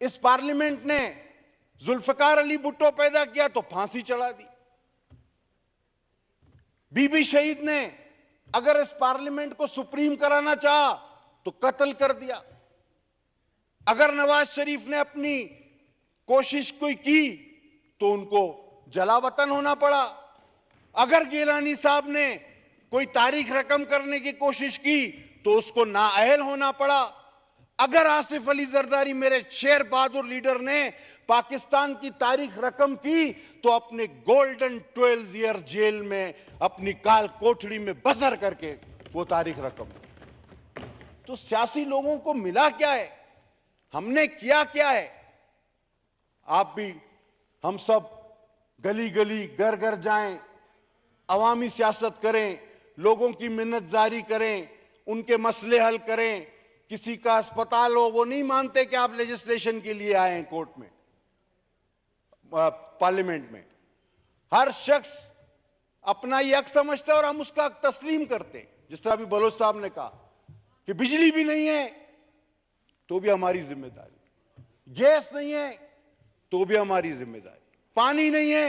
इस पार्लियामेंट ने जुल्फकार अली भुट्टो पैदा किया तो फांसी चढ़ा दी। बीबी शहीद ने अगर इस पार्लियामेंट को सुप्रीम कराना चाहा तो कत्ल कर दिया। अगर नवाज शरीफ ने अपनी कोशिश कोई की तो उनको जलावतन होना पड़ा। अगर गिलानी साहब ने कोई तारीख रकम करने की कोशिश की तो उसको नाअहल होना पड़ा। अगर आसिफ अली जरदारी मेरे शेर बहादुर लीडर ने पाकिस्तान की तारीख रकम की तो अपने गोल्डन 12 ईयर जेल में अपनी काल कोठड़ी में बसर करके वो तारीख रकम। तो सियासी लोगों को मिला क्या है, हमने किया क्या है? आप भी हम सब गली गली घर घर जाएं, अवामी सियासत करें, लोगों की मिन्नतजारी करें, उनके मसले हल करें। किसी का अस्पताल हो, वो नहीं मानते कि आप लेजिस्लेशन के लिए आए हैं कोर्ट में, पार्लियामेंट में। हर शख्स अपना ये हक समझता है और हम उसका हक तस्लीम करते हैं। जिस तरह अभी बलोच साहब ने कहा कि बिजली भी नहीं है तो भी हमारी जिम्मेदारी, गैस नहीं है तो भी हमारी जिम्मेदारी, पानी नहीं है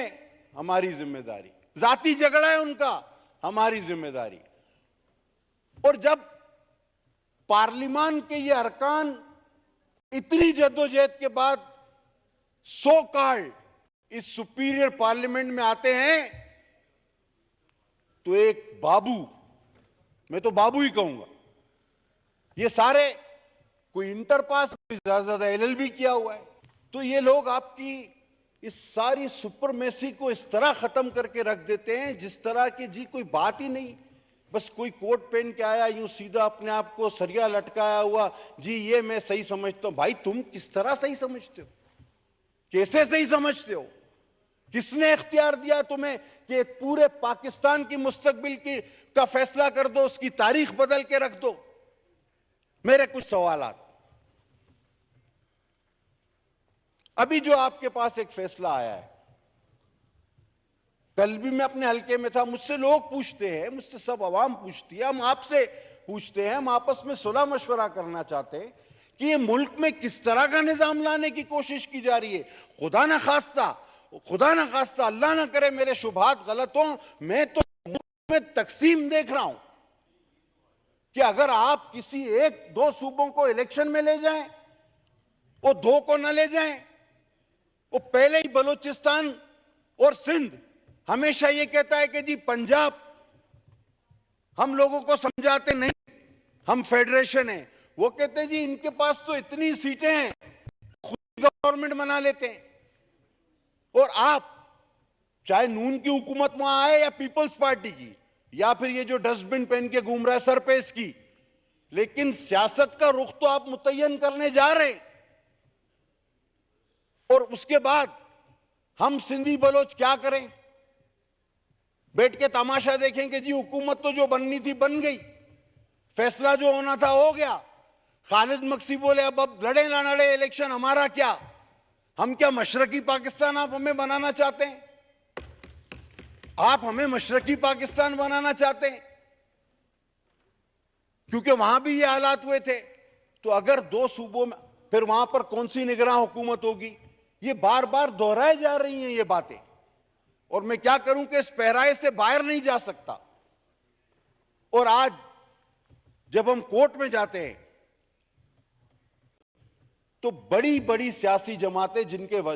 हमारी जिम्मेदारी, जाती झगड़ा है उनका हमारी जिम्मेदारी। और जब पार्लियामान के ये अरकान इतनी जद्दोजहद के बाद सो कॉल्ड इस सुपीरियर पार्लियामेंट में आते हैं तो एक बाबू, मैं तो बाबू ही कहूंगा, ये सारे कोई इंटर पास, कोई ज्यादा एलएलबी किया हुआ है, तो ये लोग आपकी इस सारी सुपरमेसी को इस तरह खत्म करके रख देते हैं जिस तरह की जी कोई बात ही नहीं। बस कोई कोट पहन के आया यूं सीधा अपने आप को सरिया लटकाया हुआ, जी ये मैं सही समझता हूं। भाई तुम किस तरह सही समझते हो, कैसे सही समझते हो? किसने इख्तियार दिया तुम्हें कि पूरे पाकिस्तान की मुस्तकबिल की का फैसला कर दो, उसकी तारीख बदल के रख दो? मेरे कुछ सवालात। अभी जो आपके पास एक फैसला आया है, कल भी मैं अपने हलके में था, मुझसे लोग पूछते हैं, मुझसे सब अवाम पूछती है, हम आपसे पूछते हैं, हम आपस में सुलह मशवरा करना चाहते हैं कि ये मुल्क में किस तरह का निजाम लाने की कोशिश की जा रही है। खुदा ना खास्ता अल्लाह ना करे मेरे शुभात गलत हों, मैं तो मुल्क में तकसीम देख रहा हूं कि अगर आप किसी एक दो सूबों को इलेक्शन में ले जाएं, वो दो को न ले जाएं, वो पहले ही बलूचिस्तान और सिंध हमेशा ये कहता है कि जी पंजाब हम लोगों को समझाते नहीं, हम फेडरेशन है। वो कहते हैं जी इनके पास तो इतनी सीटें हैं, खुद गवर्नमेंट बना लेते हैं। और आप चाहे नून की हुकूमत वहां आए या पीपल्स पार्टी की, या फिर ये जो डस्टबिन पहन के घूम रहा है सरपेश की, लेकिन सियासत का रुख तो आप मुतय्यन करने जा रहे हैं। और उसके बाद हम सिंधी बलोच क्या करें? बैठ के तमाशा देखें कि जी हुकूमत तो जो बननी थी बन गई, फैसला जो होना था हो गया। खालिद मक्सी बोले अब लड़े ना लड़े इलेक्शन हमारा क्या, हम क्या मशरकी पाकिस्तान आप हमें बनाना चाहते हैं? आप हमें मशरकी पाकिस्तान बनाना चाहते हैं? क्योंकि वहां भी ये हालात हुए थे। तो अगर दो सूबों में, फिर वहां पर कौन सी निगरान हुकूमत होगी? ये बार बार दोहराए जा रही हैं ये बातें, और मैं क्या करूं कि इस पहराए से बाहर नहीं जा सकता। और आज जब हम कोर्ट में जाते हैं तो बड़ी बड़ी सियासी जमातें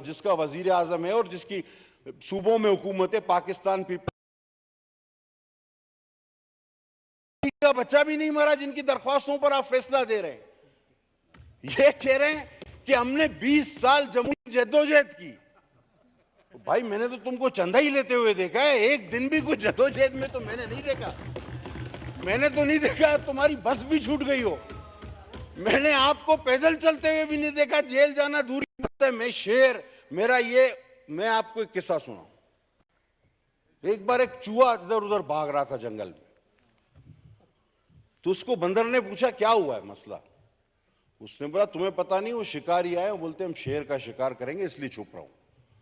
जिसका वजीर आजम है और जिसकी सूबों में हुकूमत है, पाकिस्तान पीपल का बच्चा भी नहीं मरा जिनकी दरख्वास्तों पर आप फैसला दे रहे हैं। ये कह रहे हैं कि हमने 20 साल जमहूरी जद्दोजहद की। तो भाई मैंने तो तुमको चंदा ही लेते हुए देखा है, एक दिन भी कुछ जद्दोजहद में तो मैंने नहीं देखा। मैंने तो नहीं देखा तुम्हारी बस भी छूट गई हो, मैंने आपको पैदल चलते हुए भी नहीं देखा, जेल जाना दूर की बात है। मैं शेर, मेरा ये, मैं आपको एक किस्सा सुनाऊं। एक बार एक चूहा इधर उधर भाग रहा था जंगल में, तो उसको बंदर ने पूछा क्या हुआ है मसला? उसने बोला तुम्हें पता नहीं, वो शिकारी आए, वो बोलते हम शेर का शिकार करेंगे इसलिए छुप रहा हूं।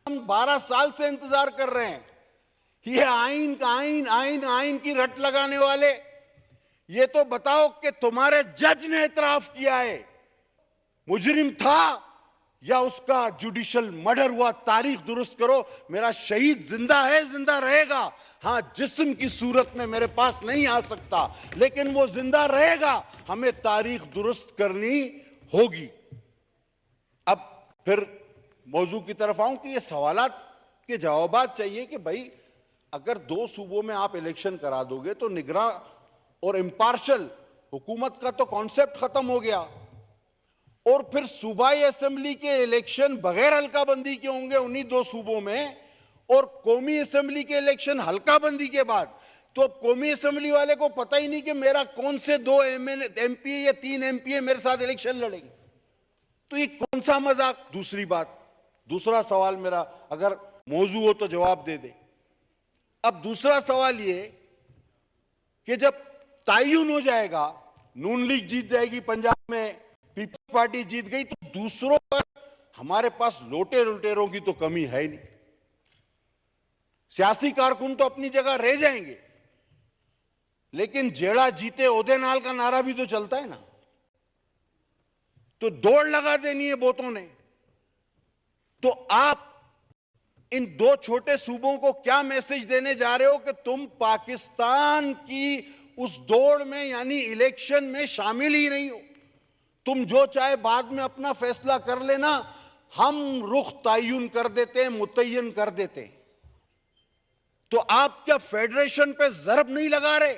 हम 12 साल से इंतजार कर रहे हैं। ये आइन का आइन की रट लगाने वाले, ये तो बताओ कि तुम्हारे जज ने इतराफ किया है मुजरिम था या उसका जुडिशियल मर्डर हुआ, तारीख दुरुस्त करो। मेरा शहीद जिंदा है, जिंदा रहेगा। हां, जिस्म की सूरत में मेरे पास नहीं आ सकता, लेकिन वो जिंदा रहेगा। हमें तारीख दुरुस्त करनी होगी। अब फिर मौजू की तरफ आऊं कि ये सवालात के जवाबात चाहिए कि भाई अगर 2 सूबों में आप इलेक्शन करा दोगे तो निगरां और इम्पार्शल हुकूमत का तो कॉन्सेप्ट खत्म हो गया। और फिर सूबाई असेंबली के इलेक्शन बगैर हल्काबंदी के होंगे उन्हीं 2 सूबों में, और कौमी असेंबली के इलेक्शन हल्काबंदी के बाद। तो अब कौमी असेंबली वाले को पता ही नहीं कि मेरा कौन से 2 एमपी या 3 एमपी मेरे साथ इलेक्शन लड़ेंगे। तो ये कौन सा मजाक। दूसरी बात, दूसरा सवाल मेरा, अगर मौजू हो तो जवाब दे दे। अब दूसरा सवाल ये कि जब तायुन हो जाएगा, नून लीग जीत जाएगी पंजाब में, पीपल्स पार्टी जीत गई, तो दूसरों पर हमारे पास लोटे लुटेरों की तो कमी है ही नहीं। सियासी कारकुन तो अपनी जगह रह जाएंगे, लेकिन जेड़ा जीते ओदे नाल का नारा भी तो चलता है ना। तो दौड़ लगा देनी है बोतों ने। तो आप इन 2 छोटे सूबों को क्या मैसेज देने जा रहे हो कि तुम पाकिस्तान की उस दौड़ में यानी इलेक्शन में शामिल ही नहीं हो। तुम जो चाहे बाद में अपना फैसला कर लेना, हम रुख तायुन कर देते हैं, मुतय्यन कर देते हैं। तो आप क्या फेडरेशन पे जरब नहीं लगा रहे?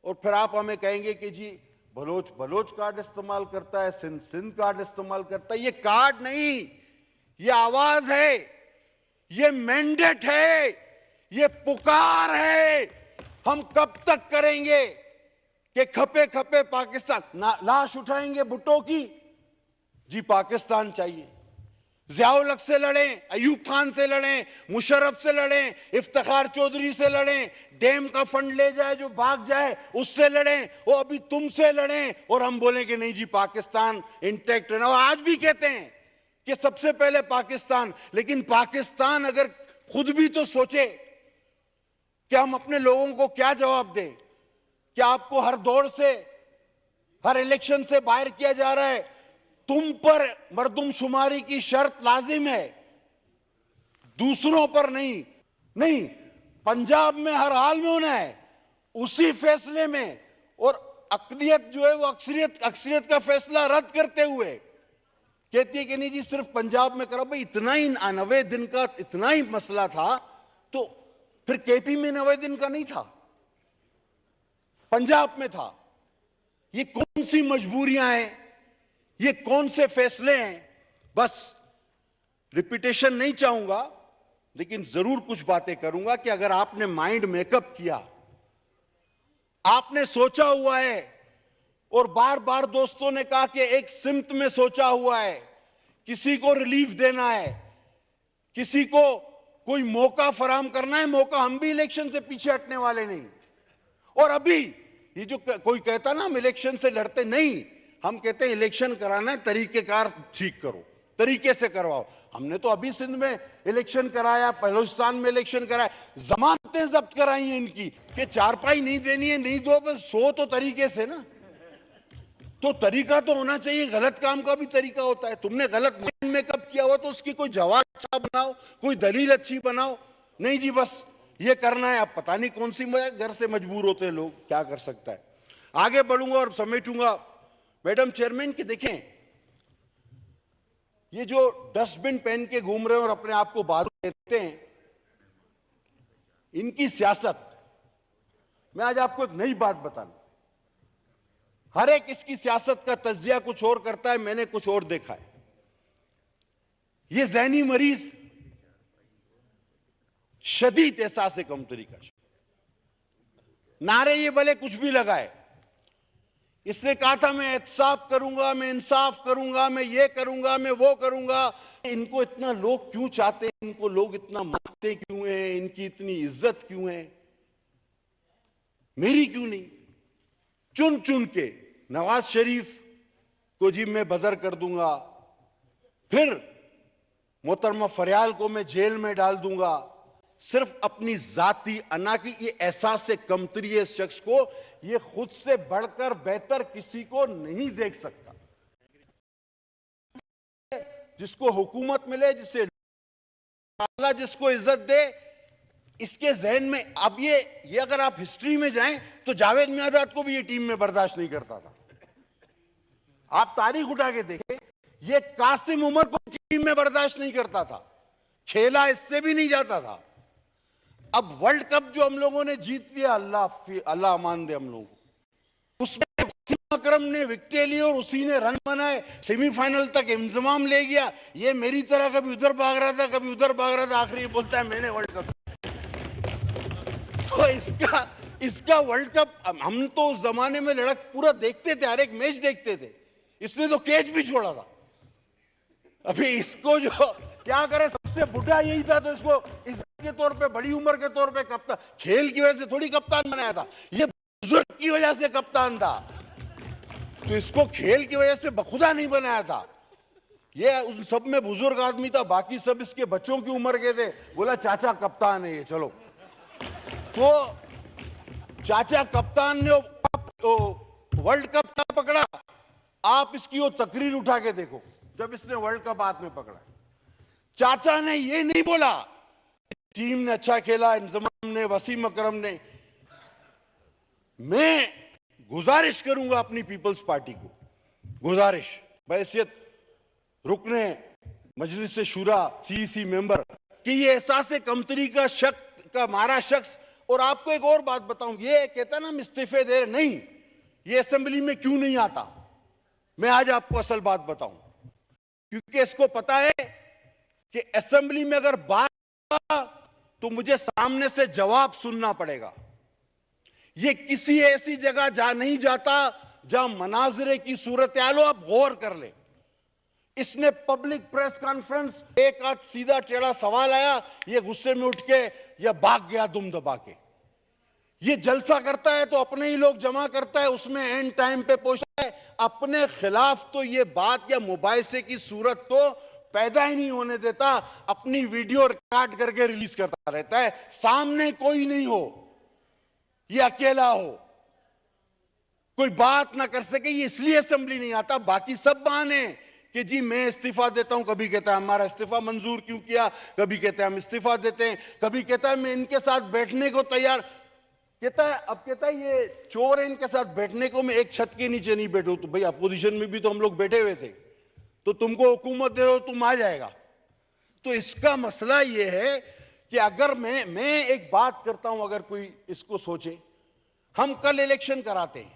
और फिर आप हमें कहेंगे कि जी बलोच बलोच कार्ड इस्तेमाल करता है, सिंध सिंध कार्ड इस्तेमाल करता है। ये कार्ड नहीं, ये आवाज है, ये मैंडेट है, ये पुकार है। हम कब तक करेंगे कि खपे खपे पाकिस्तान, लाश उठाएंगे भुट्टो की, जी पाकिस्तान चाहिए। ज़ियाउल हक से लड़ें, अयूब खान से लड़ें, मुशर्रफ से लड़ें, इफ्तिखार चौधरी से लड़ें, डैम का फंड ले जाए जो भाग जाए उससे लड़ें, वो अभी तुमसे लड़ें, और हम बोलें कि नहीं जी पाकिस्तान इंटैक्ट है। और आज भी कहते हैं कि सबसे पहले पाकिस्तान। लेकिन पाकिस्तान अगर खुद भी तो सोचे कि हम अपने लोगों को क्या जवाब दें। क्या आपको हर दौर से, हर इलेक्शन से बाहर किया जा रहा है? तुम पर मर्दमशुमारी की शर्त लाजिम है, दूसरों पर नहीं। नहीं, पंजाब में हर हाल में होना है, उसी फैसले में। और अकलियत जो है वो अक्सरियत का फैसला रद्द करते हुए कहती है कि नहीं जी सिर्फ पंजाब में करो। भाई इतना ही 90 दिन का इतना ही मसला था, तो फिर केपी में 90 दिन का नहीं था, पंजाब में था। ये कौन सी मजबूरियां हैं, ये कौन से फैसले हैं? बस रिपीटेशन नहीं चाहूंगा, लेकिन जरूर कुछ बातें करूंगा कि अगर आपने माइंड मेकअप किया, आपने सोचा हुआ है, और बार बार दोस्तों ने कहा कि एक सिमत में सोचा हुआ है, किसी को रिलीफ देना है, किसी को कोई मौका फराहम करना है। मौका हम भी इलेक्शन से पीछे हटने वाले नहीं। और अभी ये जो कोई कहता ना हम इलेक्शन से लड़ते नहीं, हम कहते हैं इलेक्शन कराना है, तरीकेकार ठीक करो, तरीके से करवाओ। हमने तो अभी सिंध में इलेक्शन कराया, बलूचिस्तान में इलेक्शन कराया, जमानतें जब्त कराई हैं इनकी कि चारपाई नहीं देनी है, नहीं दो, बस सो तो तरीके से ना। तो तरीका तो होना चाहिए, गलत काम का भी तरीका होता है। तुमने गलत माइंड मेकअप किया हुआ तो उसकी कोई जवाब अच्छा बनाओ, कोई दलील अच्छी बनाओ। नहीं जी बस ये करना है। अब पता नहीं कौन सी घर से मजबूर होते हैं लोग, क्या कर सकता है। आगे बढ़ूंगा और समेटूंगा। मैडम चेयरमैन के देखें, ये जो डस्टबिन पहन के घूम रहे हैं और अपने आप को बारूद कहते हैं, इनकी सियासत, मैं आज आपको एक नई बात बताना। हर एक इसकी सियासत का तज्जिया कुछ और करता है, मैंने कुछ और देखा है। ये ज़हनी मरीज शदीद एहसास कमतरी का नारे ये भले कुछ भी लगाए। इसने कहा था मैं एहतसाब करूंगा, मैं इंसाफ करूंगा, मैं ये करूंगा, मैं वो करूंगा। इनको इतना लोग क्यों चाहते हैं, इनको लोग इतना मानते क्यों हैं, इनकी इतनी इज्जत क्यों है, मेरी क्यों नहीं? चुन चुन के नवाज शरीफ को जी मैं बदर कर दूंगा, फिर मोहतरमा फरियाल को मैं जेल में डाल दूंगा, सिर्फ अपनी जाती अना की ये एहसास से कमतरी है इस शख्स को। ये खुद से बढ़कर बेहतर किसी को नहीं देख सकता। जिसको हुकूमत मिले, जिसे अल्लाह जिसको इज्जत दे, इसके जहन में अब ये अगर आप हिस्ट्री में जाएं तो जावेद मियांदाद को भी ये टीम में बर्दाश्त नहीं करता था। आप तारीख उठा के देखें, ये कासिम उमर को टीम में बर्दाश्त नहीं करता था, खेला इससे भी नहीं जाता था। अब वर्ल्ड कप जो हम लोगों ने जीत लिया, अल्लाह अमान दे हम लोगों को, उसमें वसीम अकरम ने विकेट ली और उसी ने रन बनाए, सेमीफाइनल तक इंतजाम ले गया। ये मेरी तरह कभी उधर भाग रहा था, कभी उधर भाग रहा था, आखिरी बोलता है मैंने वर्ल्ड कप। तो इसका वर्ल्ड कप, हम तो उस जमाने में लड़क पूरा देखते थे, हर एक मैच देखते थे। इसने तो कैच भी छोड़ा था। अभी इसको जो क्या करे, सबसे बुढ़ा यही था, तो इसको इज्जत के तौर पे, बड़ी उम्र के तौर पे कप्तान, खेल की वजह से थोड़ी कप्तान बनाया था, ये बुजुर्ग की वजह से कप्तान था। तो इसको खेल की वजह से बखुदा नहीं बनाया था। ये उन सब में बुजुर्ग आदमी था, बाकी सब इसके बच्चों की उम्र के थे। बोला चाचा कप्तान है ये, चलो। तो चाचा कप्तान ने वर्ल्ड कप का पकड़ा। आप इसकी वो तकरीर उठा के देखो, जब इसने वर्ल्ड कप हाथ में पकड़ा, चाचा ने ये नहीं बोला टीम ने अच्छा खेला, इंजमाम ने, वसीम अकरम ने। मैं गुजारिश करूंगा अपनी पीपल्स पार्टी को, गुजारिश बहैसियत रुकने मजलिस शूरा सीईसी मेंबर, कि ये एहसास कमतरी का मारा शख्स। और आपको एक और बात बताऊं, ये कहता ना हम इस्तीफे दे रहे, नहीं, ये असेंबली में क्यों नहीं आता, मैं आज आपको असल बात बताऊं। क्योंकि इसको पता है कि असेंबली में अगर बात तो मुझे सामने से जवाब सुनना पड़ेगा। ये किसी ऐसी जगह जा नहीं जाता जहां मनाजरे की सूरत हाल हो। आप गौर कर ले, इसने पब्लिक प्रेस कॉन्फ्रेंस, एक आध सीधा टेढ़ा सवाल आया, ये गुस्से में उठ के या भाग गया दुम दबा के। ये जलसा करता है तो अपने ही लोग जमा करता है, उसमें एंड टाइम पे पहुंचता है। अपने खिलाफ तो ये बात या मुबाहिसे की सूरत तो पैदा ही नहीं होने देता, अपनी वीडियो रिकॉर्ड करके रिलीज करता रहता है। सामने कोई नहीं हो, ये अकेला हो, कोई बात ना कर सके, ये इसलिए असेंबली नहीं आता। बाकी सब बहाने कि जी मैं इस्तीफा देता हूं, कभी कहता है हमारा इस्तीफा मंजूर क्यों किया, कभी कहते हैं हम इस्तीफा देते हैं, कभी कहता है मैं इनके साथ बैठने को तैयार, कहता है, अब कहता है ये चोर है, इनके साथ बैठने को मैं एक छत के नीचे नहीं बैठूं। तो भाई अपोजिशन में भी तो हम लोग बैठे हुए थे, तो तुमको हुकूमत दे दो, तुम आ जाएगा। तो इसका मसला ये है कि अगर मैं एक बात करता हूं, अगर कोई इसको सोचे, हम कल इलेक्शन कराते हैं,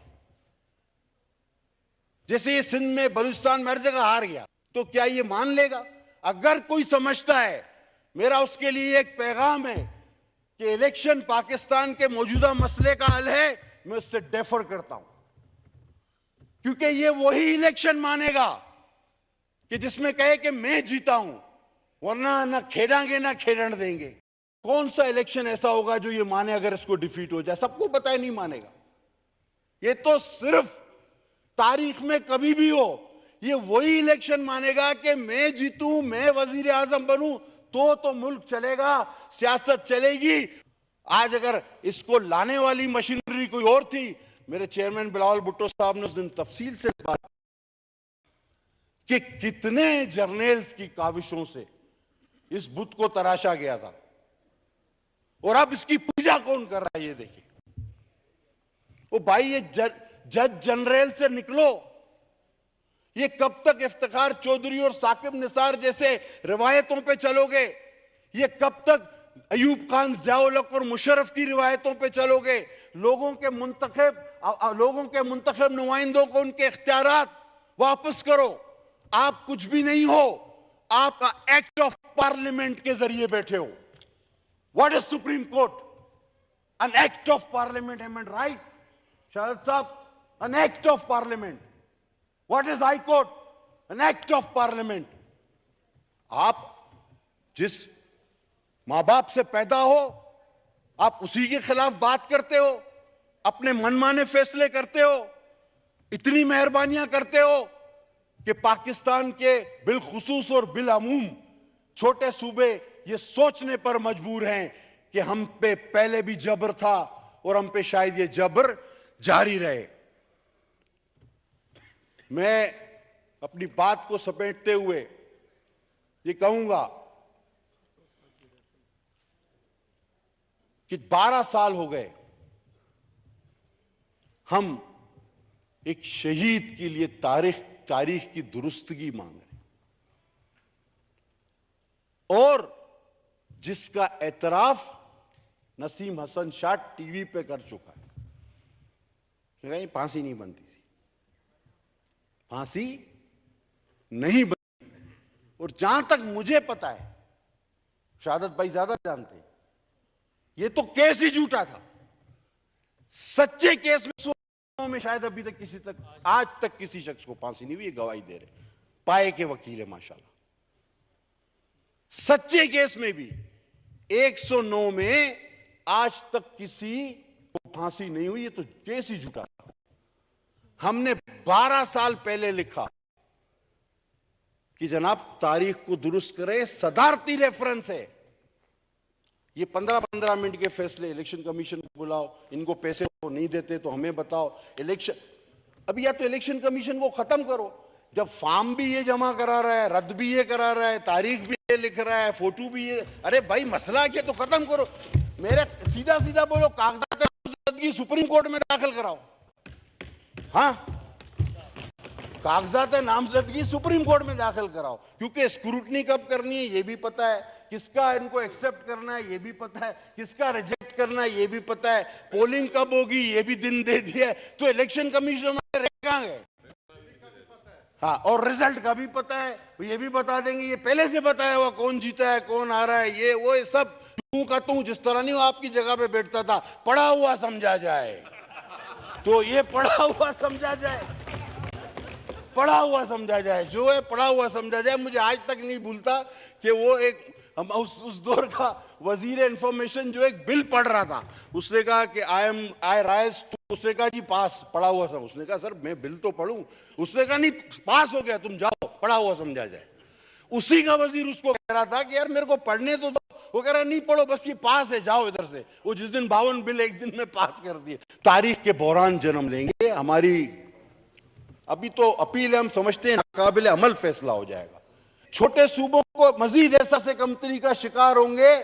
जैसे ये सिंध में, बलूचिस्तान में हर जगह हार गया, तो क्या ये मान लेगा? अगर कोई समझता है, मेरा उसके लिए एक पैगाम है कि इलेक्शन पाकिस्तान के मौजूदा मसले का हल है, मैं उससे डेफर करता हूं। क्योंकि ये वही इलेक्शन मानेगा कि जिसमें कहे कि मैं जीता हूं, वरना ना खेलेंगे ना खेलने देंगे। कौन सा इलेक्शन ऐसा होगा जो ये माने अगर इसको डिफीट हो जाए? सबको पता है नहीं मानेगा। ये तो सिर्फ तारीख में कभी भी हो, ये वही इलेक्शन मानेगा कि मैं जीतूं, मैं वजीर आजम बनूं, तो मुल्क चलेगा, सियासत चलेगी। आज अगर इसको लाने वाली मशीनरी कोई और थी, मेरे चेयरमैन बिलावल भुट्टो साहब ने उस दिन तफसील से बात कि कितने जर्नल्स की काविशों से इस बुत को तराशा गया था, और अब इसकी पूजा कौन कर रहा है ये देखिए। ओ भाई, ये जज जनरल से निकलो। ये कब तक इफ्तिखार चौधरी और साकिब निसार जैसे रिवायतों पे चलोगे? ये कब तक अयूब खान, ज़िया-उल हक और मुशर्रफ की रिवायतों पे चलोगे? लोगों के मुंतखब नुमाइंदों को उनके इख्तियारात वापस करो। आप कुछ भी नहीं हो, आप एक्ट ऑफ पार्लियामेंट के जरिए बैठे हो। What is supreme court? An act of parliament, am and right Shahid साहब? An act of parliament. What is high court? An act of parliament. आप जिस मां बाप से पैदा हो, आप उसी के खिलाफ बात करते हो, अपने मनमाने फैसले करते हो, इतनी मेहरबानियां करते हो कि पाकिस्तान के बिलखुसूस और बिलअमूम छोटे सूबे ये सोचने पर मजबूर हैं कि हम पे पहले भी जबर था और हम पे शायद ये जबर जारी रहे। मैं अपनी बात को समेटते हुए ये कहूंगा कि 12 साल हो गए हम एक शहीद के लिए तारीख की दुरुस्तगी मांग रहे हैं और जिसका एतराफ नसीम हसन शाह टीवी पे कर चुका है। फांसी नहीं बनती थी, फांसी नहीं बनी। और जहां तक मुझे पता है, शहादत भाई ज्यादा जानते हैं, ये तो केस ही झूठा था। सच्चे केस में शायद अभी तक आज तक किसी शख्स को फांसी नहीं हुई। ये गवाही दे रहे पाए के वकील है माशाल्लाह। सच्चे केस में भी 109 में आज तक किसी को फांसी नहीं हुई। ये तो केस ही झूठा था। हमने 12 साल पहले लिखा कि जनाब तारीख को दुरुस्त करें, सदारती रेफरेंस है। ये 15-15 मिनट के फैसले, इलेक्शन कमीशन को बुलाओ, इनको पैसे नहीं देते तो हमें बताओ। इलेक्शन अभी या तो इलेक्शन कमीशन को खत्म करो, जब फॉर्म भी ये जमा करा रहा है, रद्द भी ये करा रहा है, तारीख भी ये लिख रहा है, फोटो भी ये। अरे भाई मसला क्या, तो खत्म करो। मेरे सीधा सीधा बोलो, कागजात नामजदगी सुप्रीम कोर्ट में दाखिल कराओ। हाँ, कागजात नामजदगी सुप्रीम कोर्ट में दाखिल कराओ, क्योंकि स्क्रूटनी कब करनी है ये भी पता है, किसका इनको एक्सेप्ट करना है ये भी पता है, किसका रिजेक्ट करना है ये भी पता है, पोलिंग कब होगी ये भी दिन दे दिया है। तो इलेक्शन कमीशन कहां गए? हाँ, और रिजल्ट का भी पता है, ये भी बता देंगे। ये पहले से बताया हुआ कौन जीता है, कौन आ रहा है, ये वो ये सब तू का तू। जिस तरह नहीं वो आपकी जगह पे बैठता था, पढ़ा हुआ समझा जाए, तो ये पढ़ा हुआ समझा जाए, पढ़ा हुआ समझा जाए, जो है पढ़ा हुआ समझा जाए। मुझे आज तक नहीं भूलता कि वो एक हम उस दौर का वजीर इंफॉर्मेशन जो एक बिल पढ़ रहा था, उसने कहा कि आई राइज टू, उसने कहा जी पास, पढ़ा हुआ सब। उसने कहा सर मैं बिल तो पढ़ूं। उसने कहा नहीं पास हो गया, तुम जाओ, पढ़ा हुआ समझा जाए। उसी का वजीर उसको कह रहा था कि यार मेरे को पढ़ने तो दो। वो कह रहा नहीं पढ़ो, बस ये पास है, जाओ इधर से। वो जिस दिन 52 बिल एक दिन में पास कर दिए। तारीख के बहरान जन्म लेंगे। हमारी अभी तो अपील है, हम समझते हैं नाकाबिल अमल फैसला हो जाएगा। छोटे सूबों को मजीद ऐसा से कमतरी का शिकार होंगे।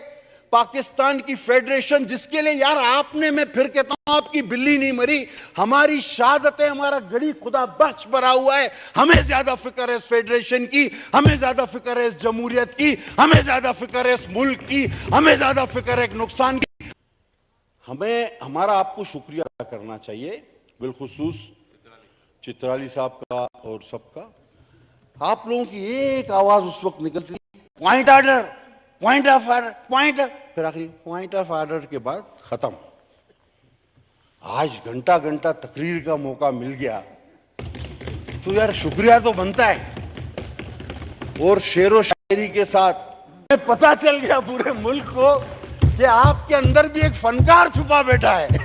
पाकिस्तान की फेडरेशन, जिसके लिए यार आपने, मैं फिर कहता हूं, आपकी बिल्ली नहीं मरी। हमारी शहादत है, हमारा गड़ी खुदा बख्श भरा हुआ है। हमें ज्यादा फिक्र है इस फेडरेशन की, हमें ज्यादा फिक्र है इस जमहूरियत की, हमें ज्यादा फिक्र है इस मुल्क की, हमें ज्यादा फिक्र है एक नुकसान की। हमें हमारा आपको शुक्रिया अदा करना चाहिए, बिलखुसूस चित्राली साहब का और सबका। आप लोगों की एक आवाज उस वक्त निकलती थी, point order, point of order, point, फिर आखिरी पॉइंट ऑफ ऑर्डर के बाद खत्म। आज घंटा घंटा तकरीर का मौका मिल गया तो यार शुक्रिया तो बनता है। और शेरो शायरी के साथ पता चल गया पूरे मुल्क को कि आपके अंदर भी एक फनकार छुपा बैठा है।